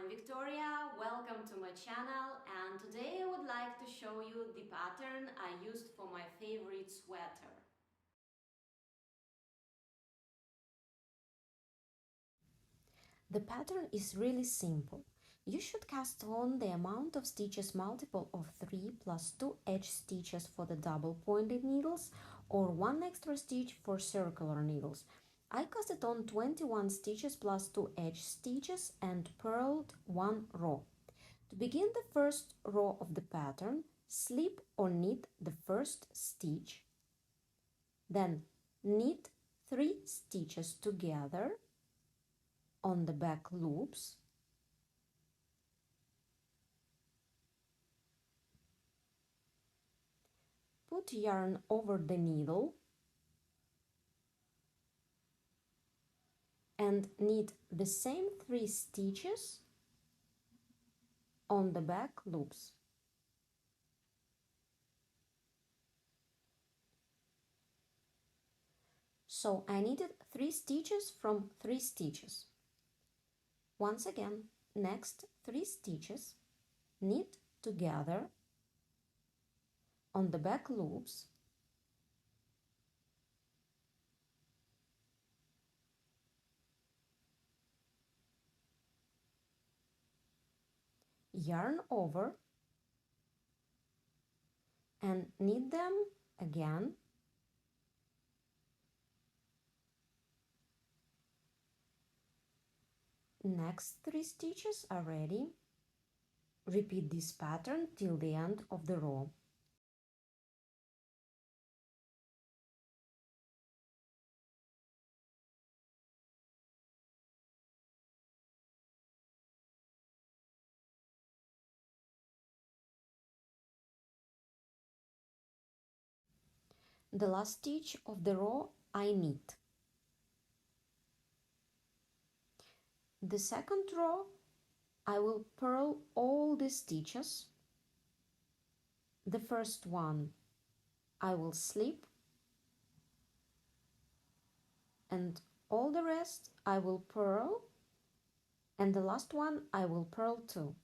I'm Victoria, welcome to my channel, and today I would like to show you the pattern I used for my favorite sweater. The pattern is really simple. You should cast on the amount of stitches multiple of 3 plus 2 edge stitches for the double pointed needles or 1 extra stitch for circular needles. I casted on 21 stitches plus 2 edge stitches and purled 1 row. To begin the first row of the pattern, slip or knit the first stitch, then knit 3 stitches together on the back loops, put yarn over the needle and knit the same 3 stitches on the back loops. So I knitted 3 stitches from 3 stitches. Once again, next 3 stitches, knit together on the back loops, yarn over and knit them again. Next 3 stitches are ready. Repeat this pattern till the end of the row. The last stitch of the row I knit. The second row I will purl all the stitches. The first one I will slip and all the rest I will purl, and the last one I will purl too.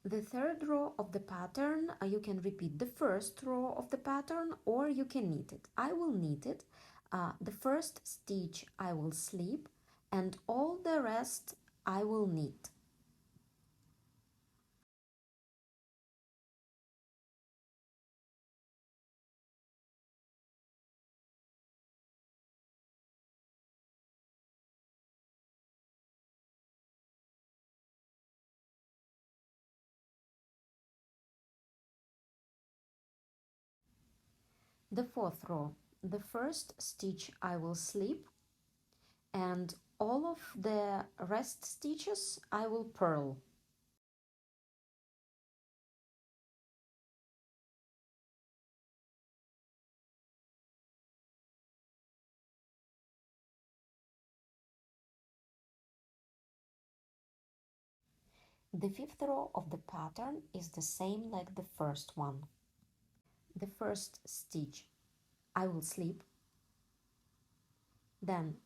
The third row of the pattern, you can repeat the first row of the pattern or you can knit it. I will knit it. The first stitch I will slip and all the rest I will knit. The fourth row, the first stitch I will slip and all of the rest stitches I will purl. The fifth row of the pattern is the same like the first one. The first stitch I will slip, then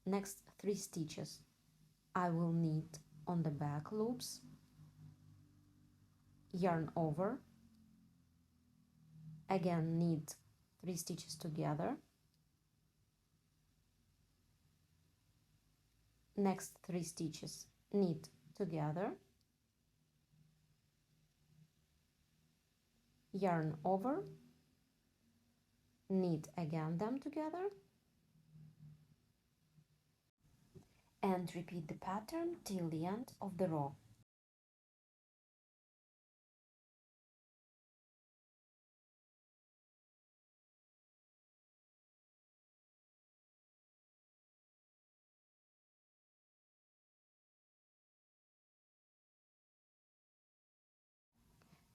next 3 stitches I will knit on the back loops, yarn over, again knit 3 stitches together, next 3 stitches knit together, yarn over, knit again them together, and repeat the pattern till the end of the row.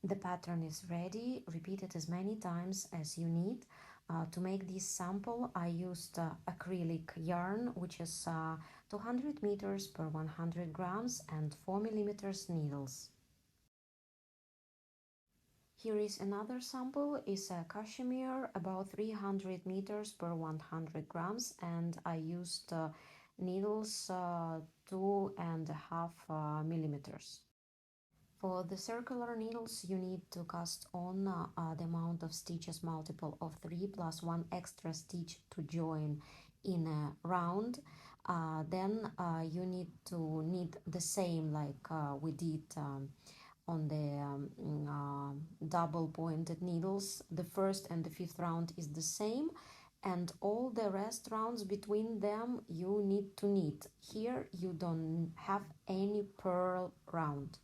The pattern is ready. Repeat it as many times as you need. To make this sample, I used acrylic yarn, which is 200 meters per 100 grams and 4 millimeters needles. Here is another sample, is a cashmere, about 300 meters per 100 grams, and I used needles 2.5 millimeters. For the circular needles, you need to cast on the amount of stitches multiple of 3 plus 1 extra stitch to join in a round. Then you need to knit the same like we did on the double pointed needles. The first and the fifth round is the same, and all the rest rounds between them you need to knit. Here you don't have any purl round.